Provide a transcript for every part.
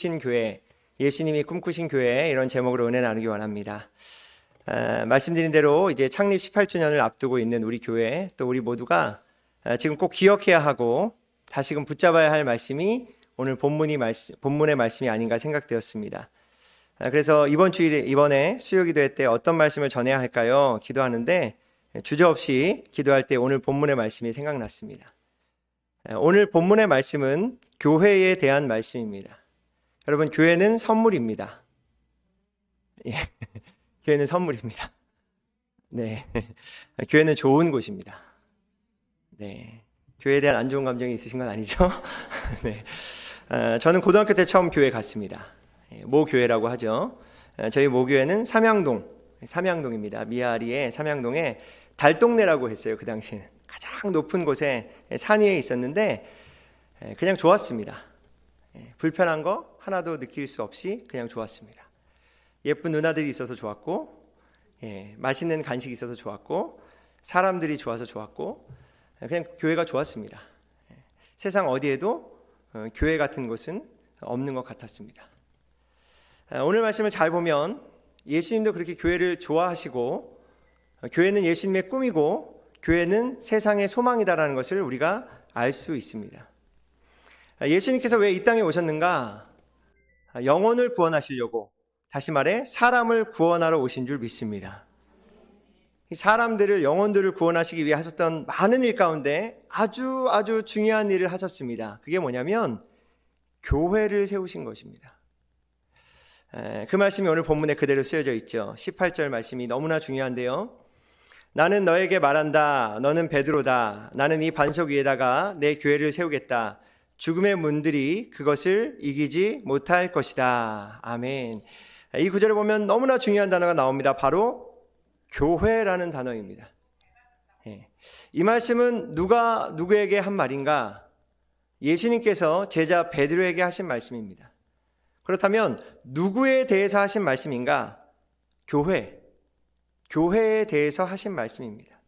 교회, 예수님이 꿈꾸신 교회, 이런 제목으로 은혜 나누기 원합니다. 말씀드린 대로 이제 창립 18주년을 앞두고 있는 우리 교회, 또 우리 모두가 지금 꼭 기억해야 하고 다시금 붙잡아야 할 말씀이 오늘 본문의 말씀이 아닌가 생각되었습니다. 그래서 이번에 수요기도회 때 어떤 말씀을 전해야 할까요? 기도하는데 주저없이 기도할 때 오늘 본문의 말씀이 생각났습니다. 오늘 본문의 말씀은 교회에 대한 말씀입니다. 여러분, 교회는 선물입니다. 예, 교회는 선물입니다. 네, 교회는 좋은 곳입니다. 네, 교회에 대한 안 좋은 감정이 있으신 건 아니죠? 네, 저는 고등학교 때 처음 교회 갔습니다. 모교회라고 하죠. 저희 모교회는 삼양동입니다. 미아리의 삼양동에 달동네라고 했어요. 그 당시에는 가장 높은 곳에 산 위에 있었는데 그냥 좋았습니다. 불편한 거 하나도 느낄 수 없이 그냥 좋았습니다. 예쁜 누나들이 있어서 좋았고, 맛있는 간식이 있어서 좋았고, 사람들이 좋아서 좋았고, 그냥 교회가 좋았습니다. 세상 어디에도 교회 같은 곳은 없는 것 같았습니다. 오늘 말씀을 잘 보면 예수님도 그렇게 교회를 좋아하시고, 교회는 예수님의 꿈이고, 교회는 세상의 소망이다라는 것을 우리가 알 수 있습니다. 예수님께서 왜 이 땅에 오셨는가? 영혼을 구원하시려고, 다시 말해 사람을 구원하러 오신 줄 믿습니다. 사람들을, 영혼들을 구원하시기 위해 하셨던 많은 일 가운데 아주 중요한 일을 하셨습니다. 그게 뭐냐면 교회를 세우신 것입니다. 그 말씀이 오늘 본문에 그대로 쓰여져 있죠. 18절 말씀이 너무나 중요한데요. 나는 너에게 말한다. 너는 베드로다. 나는 이 반석 위에다가 내 교회를 세우겠다. 죽음의 문들이 그것을 이기지 못할 것이다. 아멘. 이 구절을 보면 너무나 중요한 단어가 나옵니다. 바로 교회라는 단어입니다. 이 말씀은 누가 누구에게 한 말인가? 예수님께서 제자 베드로에게 하신 말씀입니다. 그렇다면 누구에 대해서 하신 말씀인가? 교회에 대해서 하신 말씀입니다.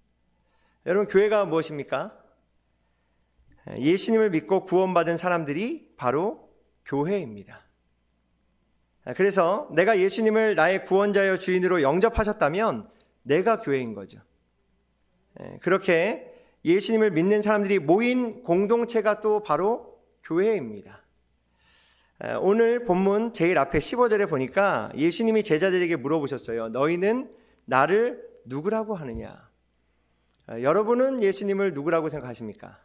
여러분, 교회가 무엇입니까? 예수님을 믿고 구원받은 사람들이 바로 교회입니다. 그래서 내가 예수님을 나의 구원자여 주인으로 영접하셨다면 내가 교회인 거죠. 그렇게 예수님을 믿는 사람들이 모인 공동체가 또 바로 교회입니다. 오늘 본문 제일 앞에 15절에 보니까 예수님이 제자들에게 물어보셨어요. 너희는 나를 누구라고 하느냐? 여러분은 예수님을 누구라고 생각하십니까?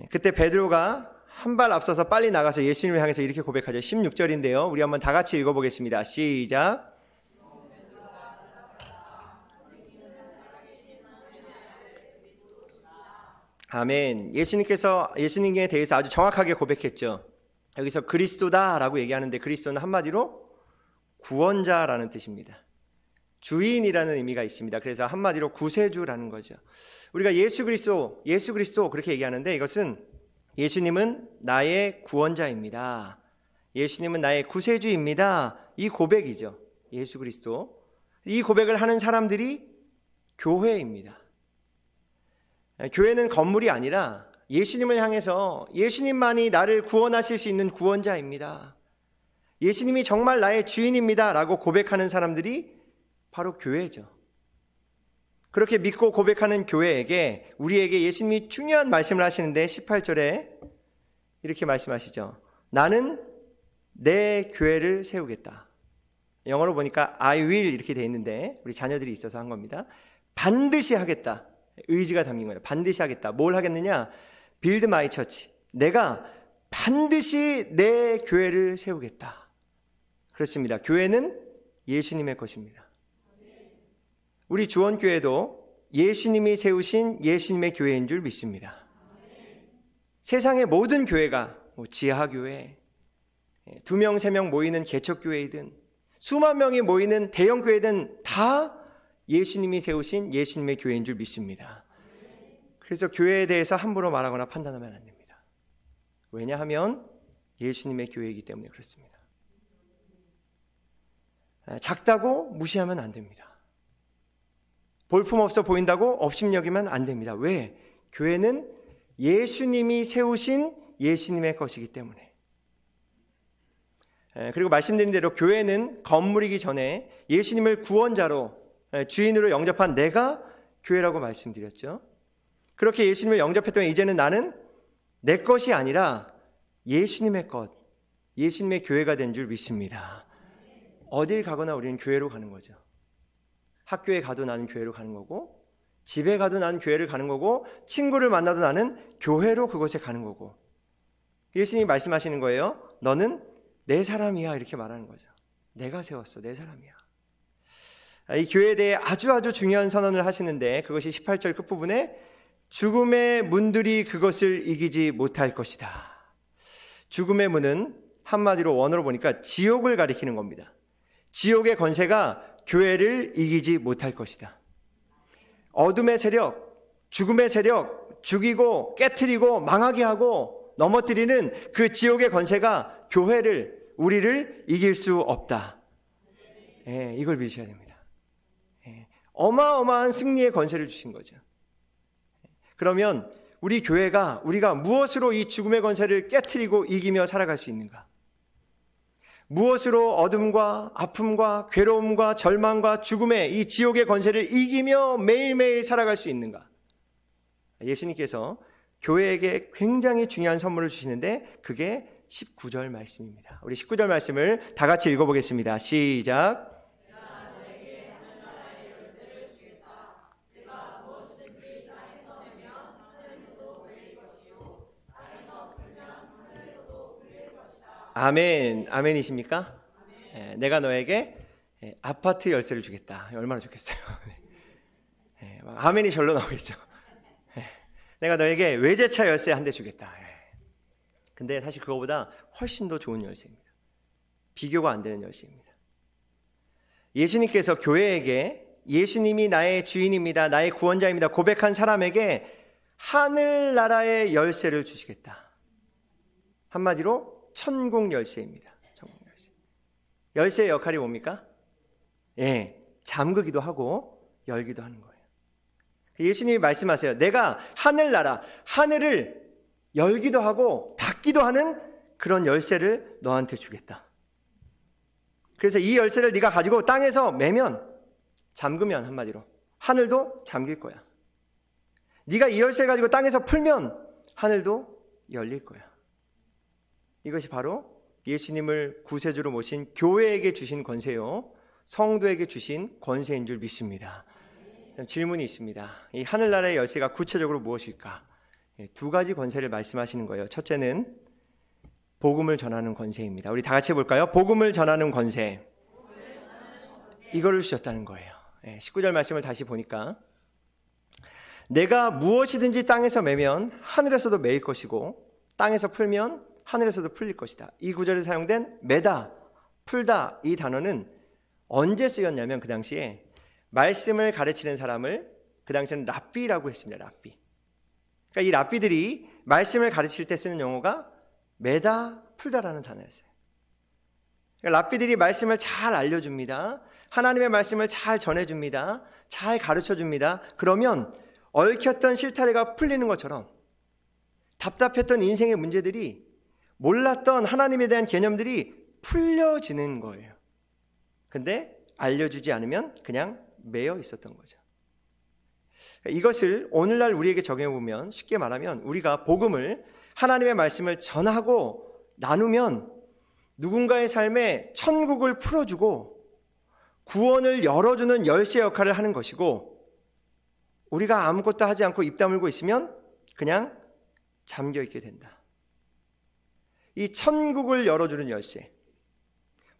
그때 베드로가 한 발 앞서서 빨리 나가서 예수님을 향해서 이렇게 고백하죠. 16절인데요. 우리 한번 다 같이 읽어보겠습니다. 시작. 아멘. 예수님에 대해서 아주 정확하게 고백했죠. 여기서 그리스도다라고 얘기하는데 그리스도는 한마디로 구원자라는 뜻입니다. 주인이라는 의미가 있습니다. 그래서 한마디로 구세주라는 거죠. 우리가 예수 그리스도 그렇게 얘기하는데 이것은 예수님은 나의 구원자입니다. 예수님은 나의 구세주입니다. 이 고백이죠. 예수 그리스도. 이 고백을 하는 사람들이 교회입니다. 교회는 건물이 아니라 예수님을 향해서 예수님만이 나를 구원하실 수 있는 구원자입니다. 예수님이 정말 나의 주인입니다. 라고 고백하는 사람들이 바로 교회죠. 그렇게 믿고 고백하는 교회에게 우리에게 예수님이 중요한 말씀을 하시는데 18절에 이렇게 말씀하시죠. 나는 내 교회를 세우겠다. 영어로 보니까 I will 이렇게 돼 있는데 우리 자녀들이 있어서 한 겁니다. 반드시 하겠다. 의지가 담긴 거예요. 반드시 하겠다. 뭘 하겠느냐? Build my church. 내가 반드시 내 교회를 세우겠다. 그렇습니다. 교회는 예수님의 것입니다. 우리 주원교회도 예수님이 세우신 예수님의 교회인 줄 믿습니다. 세상의 모든 교회가 지하교회, 2명, 3명 모이는 개척교회이든 수만 명이 모이는 대형교회든 다 예수님이 세우신 예수님의 교회인 줄 믿습니다. 그래서 교회에 대해서 함부로 말하거나 판단하면 안 됩니다. 왜냐하면 예수님의 교회이기 때문에 그렇습니다. 작다고 무시하면 안 됩니다. 볼품없어 보인다고 업신여기면 안 됩니다. 왜? 교회는 예수님이 세우신 예수님의 것이기 때문에. 그리고 말씀드린 대로 교회는 건물이기 전에 예수님을 구원자로 주인으로 영접한 내가 교회라고 말씀드렸죠. 그렇게 예수님을 영접했더니 이제는 나는 내 것이 아니라 예수님의 것, 예수님의 교회가 된 줄 믿습니다. 어딜 가거나 우리는 교회로 가는 거죠. 학교에 가도 나는 교회로 가는 거고, 집에 가도 나는 교회를 가는 거고, 친구를 만나도 나는 교회로 그곳에 가는 거고, 예수님이 말씀하시는 거예요. 너는 내 사람이야, 이렇게 말하는 거죠. 내가 세웠어, 내 사람이야. 이 교회에 대해 아주 중요한 선언을 하시는데, 그것이 18절 끝부분에 죽음의 문들이 그것을 이기지 못할 것이다. 죽음의 문은 한마디로 원어로 보니까 지옥을 가리키는 겁니다. 지옥의 권세가 교회를 이기지 못할 것이다. 어둠의 세력, 죽음의 세력, 죽이고 깨트리고 망하게 하고 넘어뜨리는 그 지옥의 권세가 교회를, 우리를 이길 수 없다. 이걸 믿으셔야 됩니다. 어마어마한 승리의 권세를 주신 거죠. 그러면 우리 교회가, 우리가 무엇으로 이 죽음의 권세를 깨트리고 이기며 살아갈 수 있는가? 무엇으로 어둠과 아픔과 괴로움과 절망과 죽음의 이 지옥의 권세를 이기며 매일매일 살아갈 수 있는가? 예수님께서 교회에게 굉장히 중요한 선물을 주시는데 그게 19절 말씀입니다. 우리 19절 말씀을 다 같이 읽어보겠습니다. 시작. 아멘. 아멘이십니까? 네, 내가 너에게 아파트 열쇠를 주겠다. 얼마나 좋겠어요. 아멘이 절로 나오겠죠. 내가 너에게 외제차 열쇠 한 대 주겠다. 근데 사실 그거보다 훨씬 더 좋은 열쇠입니다. 비교가 안 되는 열쇠입니다. 예수님께서 교회에게 예수님이 나의 주인입니다, 나의 구원자입니다 고백한 사람에게 하늘나라의 열쇠를 주시겠다. 한마디로 천국 열쇠입니다. 천국 열쇠. 열쇠의 역할이 뭡니까? 잠그기도 하고 열기도 하는 거예요. 예수님이 말씀하세요. 내가 하늘나라, 하늘을 열기도 하고 닫기도 하는 그런 열쇠를 너한테 주겠다. 그래서 이 열쇠를 네가 가지고 땅에서 매면, 잠그면 한마디로 하늘도 잠길 거야. 네가 이 열쇠를 가지고 땅에서 풀면 하늘도 열릴 거야. 이것이 바로 예수님을 구세주로 모신 교회에게 주신 권세요, 성도에게 주신 권세인 줄 믿습니다. 질문이 있습니다. 이 하늘나라의 열쇠가 구체적으로 무엇일까? 두 가지 권세를 말씀하시는 거예요. 첫째는 복음을 전하는 권세입니다. 우리 다 같이 해볼까요? 복음을 전하는 권세. 이거를 주셨다는 거예요. 19절 말씀을 다시 보니까 내가 무엇이든지 땅에서 매면 하늘에서도 매일 것이고 땅에서 풀면 하늘에서도 풀릴 것이다. 이 구절에 사용된 매다, 풀다 이 단어는 언제 쓰였냐면 그 당시에 말씀을 가르치는 사람을 그 당시에는 랍비라고 했습니다. 랍비. 그러니까 이 랍비들이 말씀을 가르칠 때 쓰는 용어가 매다, 풀다라는 단어였어요. 그러니까 랍비들이 말씀을 잘 알려줍니다. 하나님의 말씀을 잘 전해줍니다. 잘 가르쳐줍니다. 그러면 얽혔던 실타래가 풀리는 것처럼 답답했던 인생의 문제들이, 몰랐던 하나님에 대한 개념들이 풀려지는 거예요. 근데 알려주지 않으면 그냥 매여 있었던 거죠. 이것을 오늘날 우리에게 적용해 보면, 쉽게 말하면 우리가 복음을, 하나님의 말씀을 전하고 나누면 누군가의 삶에 천국을 풀어주고 구원을 열어주는 열쇠 역할을 하는 것이고, 우리가 아무것도 하지 않고 입 다물고 있으면 그냥 잠겨있게 된다. 이 천국을 열어주는 열쇠,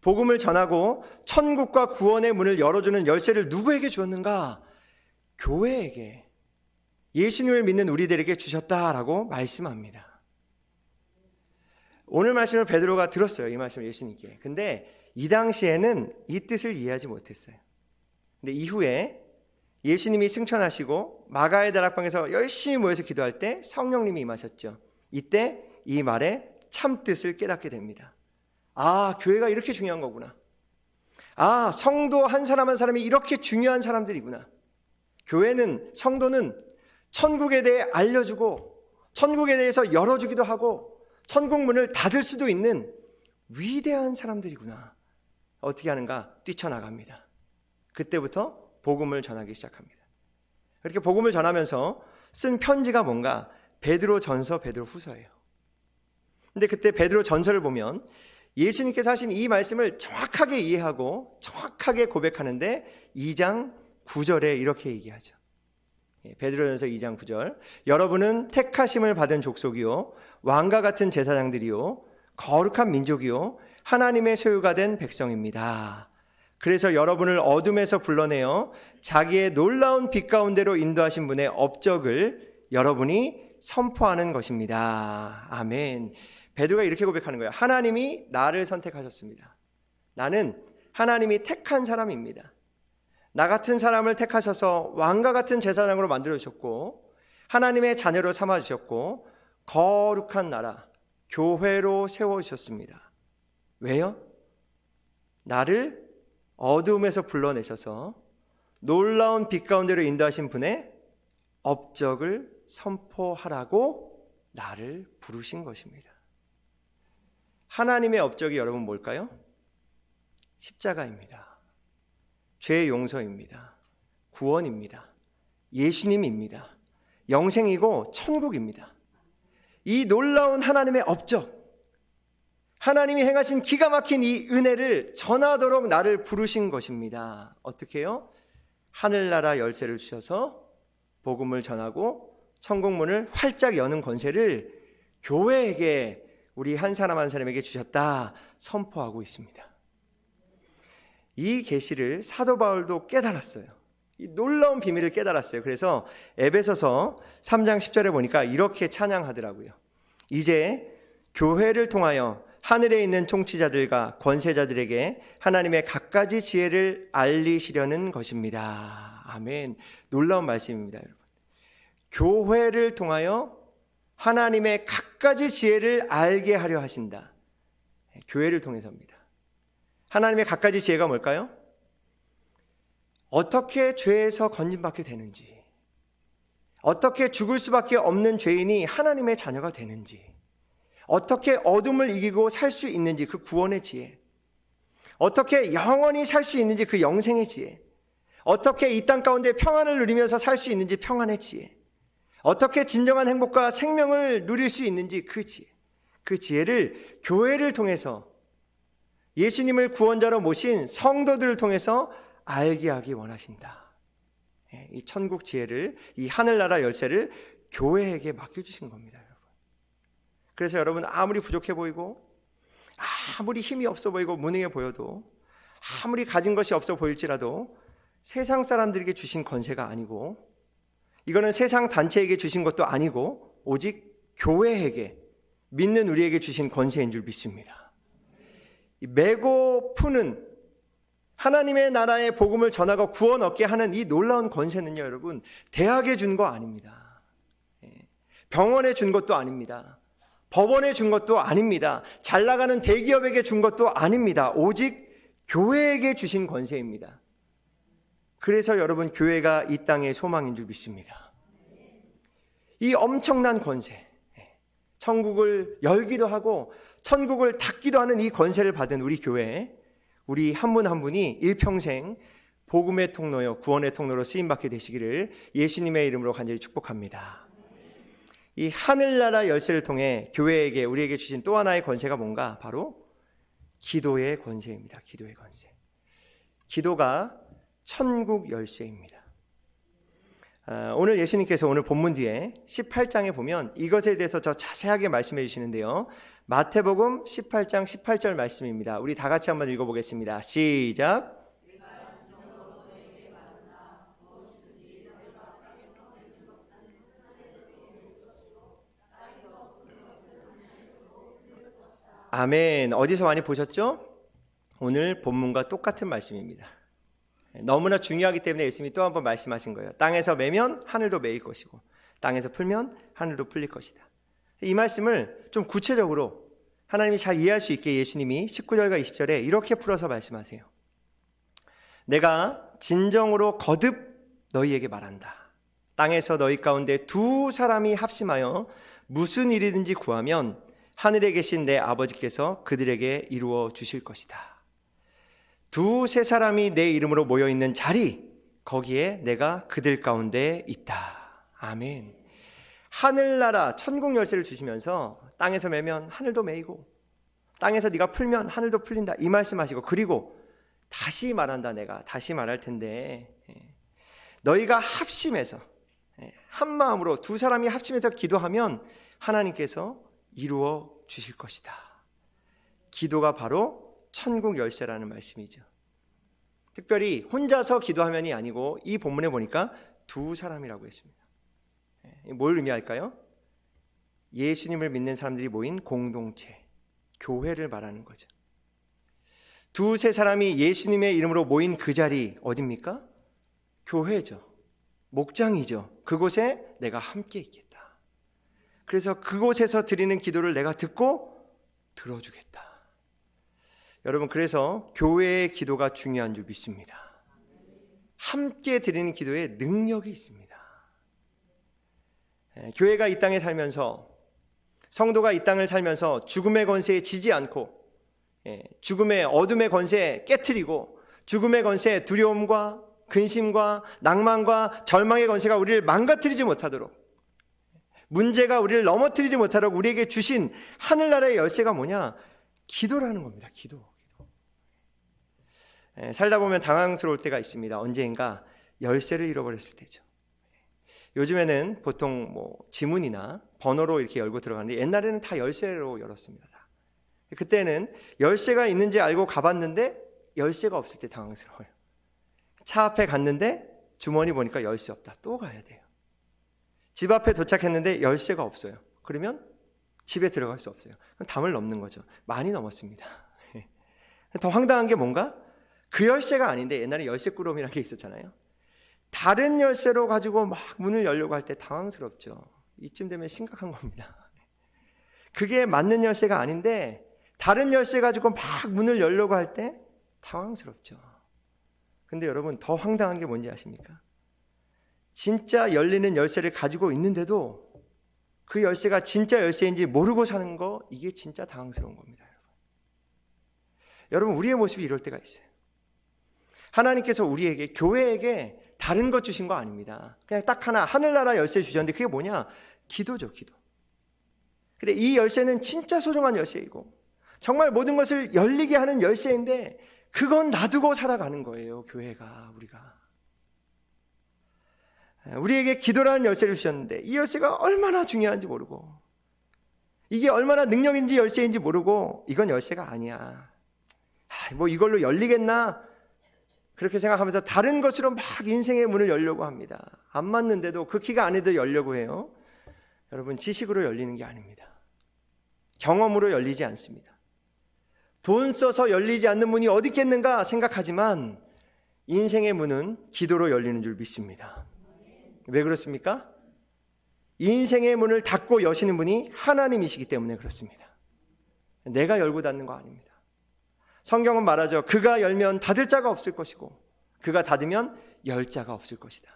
복음을 전하고 천국과 구원의 문을 열어주는 열쇠를 누구에게 주었는가? 교회에게, 예수님을 믿는 우리들에게 주셨다라고 말씀합니다. 오늘 말씀을 베드로가 들었어요. 이 말씀을 예수님께. 근데 이 당시에는 이 뜻을 이해하지 못했어요. 근데 이후에 예수님이 승천하시고 마가의 다락방에서 열심히 모여서 기도할 때 성령님이 임하셨죠. 이때 이 말의 참뜻을 깨닫게 됩니다. 아, 교회가 이렇게 중요한 거구나. 아, 성도 한 사람 한 사람이 이렇게 중요한 사람들이구나. 교회는, 성도는 천국에 대해 알려주고 천국에 대해서 열어주기도 하고 천국 문을 닫을 수도 있는 위대한 사람들이구나. 어떻게 하는가? 뛰쳐나갑니다. 그때부터 복음을 전하기 시작합니다. 그렇게 복음을 전하면서 쓴 편지가 뭔가? 베드로전서, 베드로후서예요. 근데 그때 베드로전서를 보면 예수님께서 하신 이 말씀을 정확하게 이해하고 정확하게 고백하는데 2장 9절에 이렇게 얘기하죠. 베드로전서 2장 9절. 여러분은 택하심을 받은 족속이요 왕과 같은 제사장들이요 거룩한 민족이요 하나님의 소유가 된 백성입니다. 그래서 여러분을 어둠에서 불러내어 자기의 놀라운 빛 가운데로 인도하신 분의 업적을 여러분이 선포하는 것입니다. 아멘. 베드로가 이렇게 고백하는 거예요. 하나님이 나를 선택하셨습니다. 나는 하나님이 택한 사람입니다. 나 같은 사람을 택하셔서 왕과 같은 제사장으로 만들어주셨고 하나님의 자녀로 삼아주셨고 거룩한 나라, 교회로 세워주셨습니다. 왜요? 나를 어두움에서 불러내셔서 놀라운 빛 가운데로 인도하신 분의 업적을 선포하라고 나를 부르신 것입니다. 하나님의 업적이 여러분 뭘까요? 십자가입니다. 죄 용서입니다. 구원입니다. 예수님입니다. 영생이고 천국입니다. 이 놀라운 하나님의 업적, 하나님이 행하신 기가 막힌 이 은혜를 전하도록 나를 부르신 것입니다. 어떻게 해요? 하늘나라 열쇠를 주셔서 복음을 전하고 천국문을 활짝 여는 권세를 교회에게 우리 한 사람 한 사람에게 주셨다 선포하고 있습니다. 이 계시를 사도 바울도 깨달았어요. 이 놀라운 비밀을 깨달았어요. 그래서 에베소서 3장 10절에 보니까 이렇게 찬양하더라고요. 이제 교회를 통하여 하늘에 있는 통치자들과 권세자들에게 하나님의 갖가지 지혜를 알리시려는 것입니다. 아멘. 놀라운 말씀입니다, 여러분. 교회를 통하여 하나님의 갖가지 지혜를 알게 하려 하신다. 교회를 통해서입니다. 하나님의 갖가지 지혜가 뭘까요? 어떻게 죄에서 건진받게 되는지, 어떻게 죽을 수밖에 없는 죄인이 하나님의 자녀가 되는지, 어떻게 어둠을 이기고 살 수 있는지 그 구원의 지혜, 어떻게 영원히 살 수 있는지 그 영생의 지혜, 어떻게 이 땅 가운데 평안을 누리면서 살 수 있는지 평안의 지혜, 어떻게 진정한 행복과 생명을 누릴 수 있는지 그 지혜, 그 지혜를 교회를 통해서 예수님을 구원자로 모신 성도들을 통해서 알게 하기 원하신다. 이 천국 지혜를, 이 하늘나라 열쇠를 교회에게 맡겨주신 겁니다, 여러분. 그래서 여러분 아무리 부족해 보이고 아무리 힘이 없어 보이고 무능해 보여도 아무리 가진 것이 없어 보일지라도 세상 사람들에게 주신 권세가 아니고 이거는 세상 단체에게 주신 것도 아니고 오직 교회에게 믿는 우리에게 주신 권세인 줄 믿습니다. 메고 푸는 하나님의 나라의 복음을 전하고 구원 얻게 하는 이 놀라운 권세는요, 여러분 대학에 준 거 아닙니다. 병원에 준 것도 아닙니다. 법원에 준 것도 아닙니다. 잘 나가는 대기업에게 준 것도 아닙니다. 오직 교회에게 주신 권세입니다. 그래서 여러분 교회가 이 땅의 소망인 줄 믿습니다. 이 엄청난 권세, 천국을 열기도 하고 천국을 닫기도 하는 이 권세를 받은 우리 교회, 우리 한 분 한 분이 일평생 복음의 통로요 구원의 통로로 쓰임받게 되시기를 예수님의 이름으로 간절히 축복합니다. 이 하늘나라 열쇠를 통해 교회에게 우리에게 주신 또 하나의 권세가 뭔가? 바로 기도의 권세입니다. 기도의 권세. 기도가 천국 열쇠입니다. 오늘 예수님께서 오늘 본문 뒤에 18장에 보면 이것에 대해서 더 자세하게 말씀해 주시는데요. 마태복음 18장 18절 말씀입니다. 우리 다 같이 한번 읽어보겠습니다. 시작. 아멘. 어디서 많이 보셨죠? 오늘 본문과 똑같은 말씀입니다. 너무나 중요하기 때문에 예수님이 또 한 번 말씀하신 거예요. 땅에서 매면 하늘도 매일 것이고 땅에서 풀면 하늘도 풀릴 것이다. 이 말씀을 좀 구체적으로 하나님이 잘 이해할 수 있게 예수님이 19절과 20절에 이렇게 풀어서 말씀하세요. 내가 진정으로 거듭 너희에게 말한다. 땅에서 너희 가운데 두 사람이 합심하여 무슨 일이든지 구하면 하늘에 계신 내 아버지께서 그들에게 이루어 주실 것이다. 두세 사람이 내 이름으로 모여 있는 자리, 거기에 내가 그들 가운데 있다. 아멘. 하늘나라 천국 열쇠를 주시면서 땅에서 매면 하늘도 매이고 땅에서 네가 풀면 하늘도 풀린다, 이 말씀하시고, 그리고 다시 말한다. 내가 다시 말할 텐데 너희가 합심해서 한 마음으로 두 사람이 합심해서 기도하면 하나님께서 이루어 주실 것이다. 기도가 바로 천국 열쇠라는 말씀이죠. 특별히 혼자서 기도하면이 아니고 이 본문에 보니까 두 사람이라고 했습니다. 뭘 의미할까요? 예수님을 믿는 사람들이 모인 공동체, 교회를 말하는 거죠. 두세 사람이 예수님의 이름으로 모인 그 자리 어디입니까? 교회죠. 목장이죠. 그곳에 내가 함께 있겠다. 그래서 그곳에서 드리는 기도를 내가 듣고 들어주겠다. 여러분, 그래서 교회의 기도가 중요한 줄 믿습니다. 함께 드리는 기도에 능력이 있습니다. 교회가 이 땅에 살면서, 성도가 이 땅을 살면서 죽음의 권세에 지지 않고 죽음의 어둠의 권세에 깨트리고 죽음의 권세, 두려움과 근심과 낭만과 절망의 권세가 우리를 망가뜨리지 못하도록, 문제가 우리를 넘어뜨리지 못하도록 우리에게 주신 하늘나라의 열쇠가 뭐냐? 기도라는 겁니다. 기도. 살다 보면 당황스러울 때가 있습니다. 언젠가 열쇠를 잃어버렸을 때죠. 요즘에는 보통 지문이나 번호로 이렇게 열고 들어가는데 옛날에는 다 열쇠로 열었습니다. 그때는 열쇠가 있는지 알고 가봤는데 열쇠가 없을 때 당황스러워요. 차 앞에 갔는데 주머니 보니까 열쇠 없다. 또 가야 돼요. 집 앞에 도착했는데 열쇠가 없어요. 그러면 집에 들어갈 수 없어요. 담을 넘는 거죠. 많이 넘었습니다. 더 황당한 게 뭔가? 그 열쇠가 아닌데, 옛날에 열쇠꾸러미라는 게 있었잖아요. 다른 열쇠로 가지고 막 문을 열려고 할 때 당황스럽죠. 이쯤 되면 심각한 겁니다. 그게 맞는 열쇠가 아닌데 다른 열쇠 가지고 막 문을 열려고 할 때 당황스럽죠. 근데 여러분, 더 황당한 게 뭔지 아십니까? 진짜 열리는 열쇠를 가지고 있는데도 그 열쇠가 진짜 열쇠인지 모르고 사는 거, 이게 진짜 당황스러운 겁니다. 여러분, 우리의 모습이 이럴 때가 있어요. 하나님께서 우리에게, 교회에게 다른 것 주신 거 아닙니다. 그냥 딱 하나, 하늘나라 열쇠 주셨는데 그게 뭐냐? 기도죠, 기도. 근데 이 열쇠는 진짜 소중한 열쇠이고 정말 모든 것을 열리게 하는 열쇠인데 그건 놔두고 살아가는 거예요, 교회가, 우리가. 우리에게 기도라는 열쇠를 주셨는데 이 열쇠가 얼마나 중요한지 모르고, 이게 얼마나 능력인지 열쇠인지 모르고, 이건 열쇠가 아니야, 이걸로 열리겠나, 그렇게 생각하면서 다른 것으로 막 인생의 문을 열려고 합니다. 안 맞는데도, 그 키가 아닌데도 열려고 해요. 여러분, 지식으로 열리는 게 아닙니다. 경험으로 열리지 않습니다. 돈 써서 열리지 않는 문이 어디 있겠는가 생각하지만 인생의 문은 기도로 열리는 줄 믿습니다. 왜 그렇습니까? 인생의 문을 닫고 여시는 분이 하나님이시기 때문에 그렇습니다. 내가 열고 닫는 거 아닙니다. 성경은 말하죠. 그가 열면 닫을 자가 없을 것이고 그가 닫으면 열 자가 없을 것이다.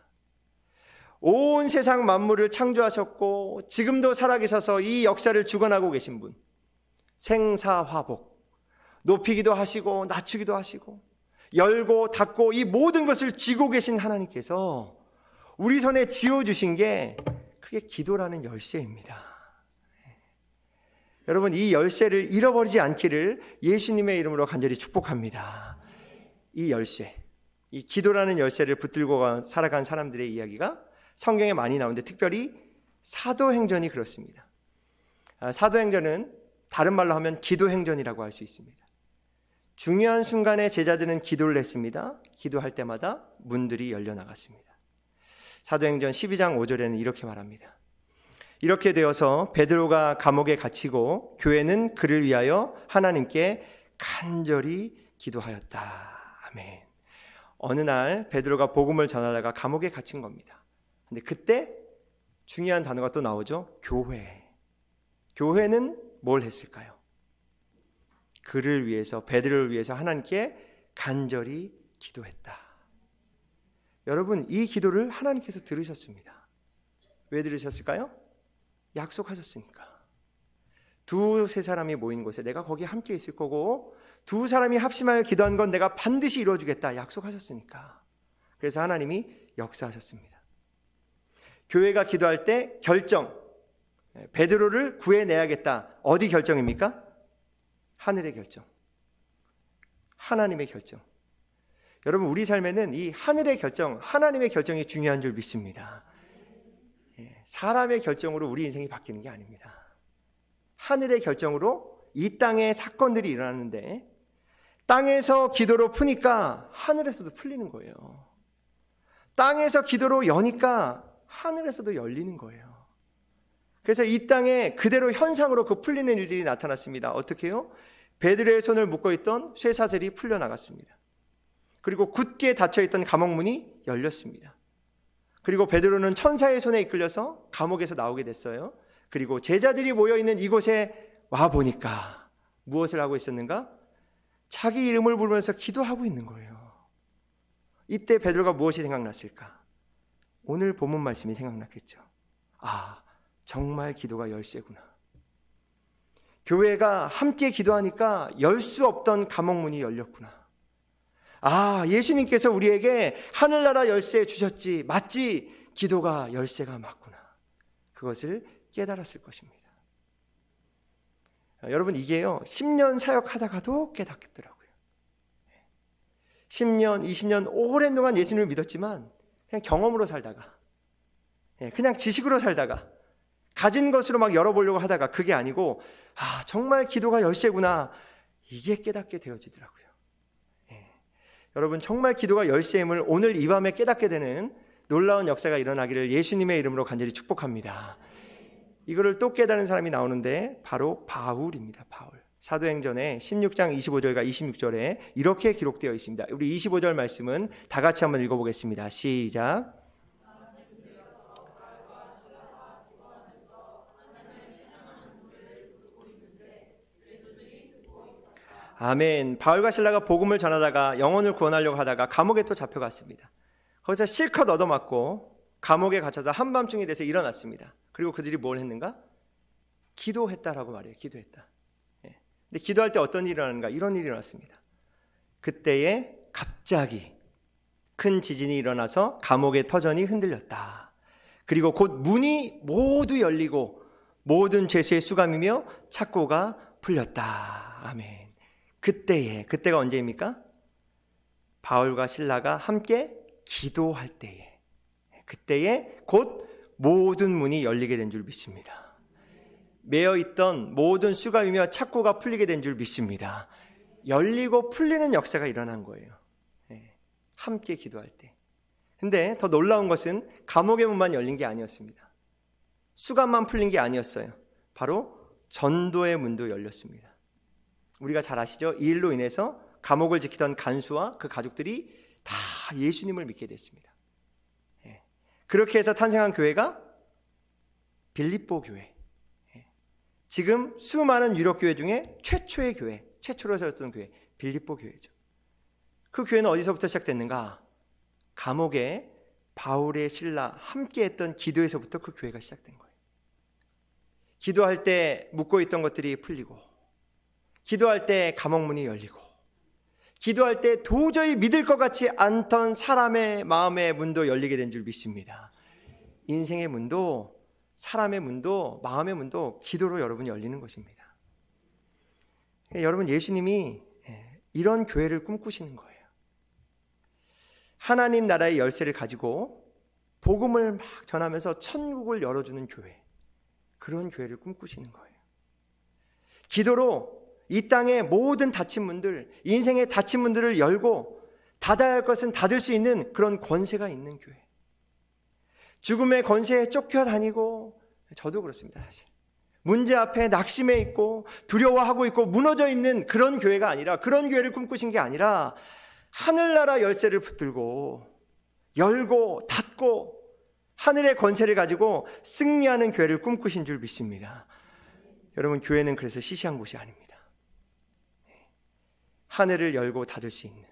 온 세상 만물을 창조하셨고 지금도 살아계셔서 이 역사를 주관하고 계신 분, 생사화복, 높이기도 하시고 낮추기도 하시고 열고 닫고 이 모든 것을 쥐고 계신 하나님께서 우리 손에 쥐어주신 게 그게 기도라는 열쇠입니다. 여러분, 이 열쇠를 잃어버리지 않기를 예수님의 이름으로 간절히 축복합니다. 이 열쇠, 이 기도라는 열쇠를 붙들고 살아간 사람들의 이야기가 성경에 많이 나오는데 특별히 사도행전이 그렇습니다. 사도행전은 다른 말로 하면 기도행전이라고 할 수 있습니다. 중요한 순간에 제자들은 기도를 했습니다. 기도할 때마다 문들이 열려나갔습니다. 사도행전 12장 5절에는 이렇게 말합니다. 이렇게 되어서 베드로가 감옥에 갇히고 교회는 그를 위하여 하나님께 간절히 기도하였다. 아멘. 어느 날 베드로가 복음을 전하다가 감옥에 갇힌 겁니다. 근데 그때 중요한 단어가 또 나오죠. 교회. 교회는 뭘 했을까요? 그를 위해서, 베드로를 위해서 하나님께 간절히 기도했다. 여러분, 이 기도를 하나님께서 들으셨습니다. 왜 들으셨을까요? 약속하셨으니까. 두세 사람이 모인 곳에 내가 거기에 함께 있을 거고 두 사람이 합심하여 기도한 건 내가 반드시 이루어주겠다 약속하셨으니까. 그래서 하나님이 역사하셨습니다. 교회가 기도할 때 결정, 베드로를 구해내야겠다. 어디 결정입니까? 하늘의 결정, 하나님의 결정. 여러분, 우리 삶에는 이 하늘의 결정, 하나님의 결정이 중요한 줄 믿습니다. 사람의 결정으로 우리 인생이 바뀌는 게 아닙니다. 하늘의 결정으로 이 땅에 사건들이 일어나는데 땅에서 기도로 푸니까 하늘에서도 풀리는 거예요. 땅에서 기도로 여니까 하늘에서도 열리는 거예요. 그래서 이 땅에 그대로 현상으로 그 풀리는 일들이 나타났습니다. 어떻게 해요? 베드로의 손을 묶어있던 쇠사슬이 풀려나갔습니다. 그리고 굳게 닫혀있던 감옥문이 열렸습니다. 그리고 베드로는 천사의 손에 이끌려서 감옥에서 나오게 됐어요. 그리고 제자들이 모여있는 이곳에 와보니까 무엇을 하고 있었는가? 자기 이름을 부르면서 기도하고 있는 거예요. 이때 베드로가 무엇이 생각났을까? 오늘 본문 말씀이 생각났겠죠. 아, 정말 기도가 열쇠구나. 교회가 함께 기도하니까 열 수 없던 감옥문이 열렸구나. 아, 예수님께서 우리에게 하늘나라 열쇠 주셨지. 맞지? 기도가 열쇠가 맞구나. 그것을 깨달았을 것입니다. 여러분, 이게요 10년 사역하다가도 깨닫겠더라고요. 10년, 20년 오랜 동안 예수님을 믿었지만 그냥 경험으로 살다가, 그냥 지식으로 살다가, 가진 것으로 막 열어보려고 하다가 그게 아니고, 아, 정말 기도가 열쇠구나, 이게 깨닫게 되어지더라고요. 여러분, 정말 기도가 열쇠임을 오늘 이 밤에 깨닫게 되는 놀라운 역사가 일어나기를 예수님의 이름으로 간절히 축복합니다. 이거를 또 깨달은 사람이 나오는데 바로 바울입니다. 바울. 사도행전의 16장 25절과 26절에 이렇게 기록되어 있습니다. 우리 25절 말씀은 다 같이 한번 읽어보겠습니다. 시작. 아멘. 바울과 실라가 복음을 전하다가 영혼을 구원하려고 하다가 감옥에 또 잡혀갔습니다. 거기서 실컷 얻어맞고 감옥에 갇혀서 한밤중이 돼서 일어났습니다. 그리고 그들이 뭘 했는가? 기도했다라고 말해요. 기도했다. 근데 기도할 때 어떤 일이 일어나는가? 이런 일이 일어났습니다. 그때에 갑자기 큰 지진이 일어나서 감옥의 터전이 흔들렸다. 그리고 곧 문이 모두 열리고 모든 죄수의 수감이며 착고가 풀렸다. 아멘. 그때가 언제입니까? 바울과 실라가 함께 기도할 때에, 그때에 곧 모든 문이 열리게 된 줄 믿습니다. 매여있던 모든 수감이며 착고가 풀리게 된 줄 믿습니다. 열리고 풀리는 역사가 일어난 거예요. 함께 기도할 때. 근데 더 놀라운 것은 감옥의 문만 열린 게 아니었습니다. 수감만 풀린 게 아니었어요. 바로 전도의 문도 열렸습니다. 우리가 잘 아시죠? 이 일로 인해서 감옥을 지키던 간수와 그 가족들이 다 예수님을 믿게 됐습니다. 그렇게 해서 탄생한 교회가 빌립보 교회. 지금 수많은 유럽 교회 중에 최초의 교회, 최초로 세웠던 교회, 빌립보 교회죠. 그 교회는 어디서부터 시작됐는가? 감옥에 바울의 실라 함께 했던 기도에서부터 그 교회가 시작된 거예요. 기도할 때 묶고 있던 것들이 풀리고, 기도할 때 감옥문이 열리고, 기도할 때 도저히 믿을 것 같지 않던 사람의 마음의 문도 열리게 된 줄 믿습니다. 인생의 문도, 사람의 문도, 마음의 문도 기도로 여러분이 열리는 것입니다. 여러분, 예수님이 이런 교회를 꿈꾸시는 거예요. 하나님 나라의 열쇠를 가지고 복음을 막 전하면서 천국을 열어주는 교회, 그런 교회를 꿈꾸시는 거예요. 기도로 이 땅의 모든 닫힌 문들, 인생의 닫힌 문들을 열고 닫아야 할 것은 닫을 수 있는 그런 권세가 있는 교회. 죽음의 권세에 쫓겨다니고, 저도 그렇습니다, 사실. 문제 앞에 낙심해 있고 두려워하고 있고 무너져 있는 그런 교회가 아니라, 그런 교회를 꿈꾸신 게 아니라 하늘나라 열쇠를 붙들고 열고 닫고 하늘의 권세를 가지고 승리하는 교회를 꿈꾸신 줄 믿습니다. 여러분, 교회는 그래서 시시한 곳이 아닙니다. 하늘을 열고 닫을 수 있는,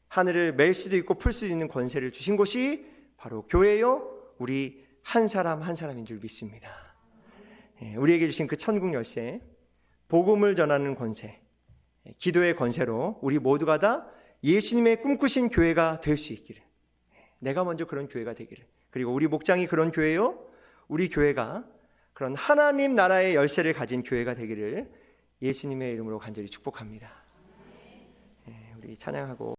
하늘을 맬 수도 있고 풀 수도 있는 권세를 주신 곳이 바로 교회요, 우리 한 사람 한 사람인 줄 믿습니다. 우리에게 주신 그 천국 열쇠, 복음을 전하는 권세, 기도의 권세로 우리 모두가 다 예수님의 꿈꾸신 교회가 될 수 있기를, 내가 먼저 그런 교회가 되기를, 그리고 우리 목장이 그런 교회요, 우리 교회가 그런 하나님 나라의 열쇠를 가진 교회가 되기를 예수님의 이름으로 간절히 축복합니다. 우리 찬양하고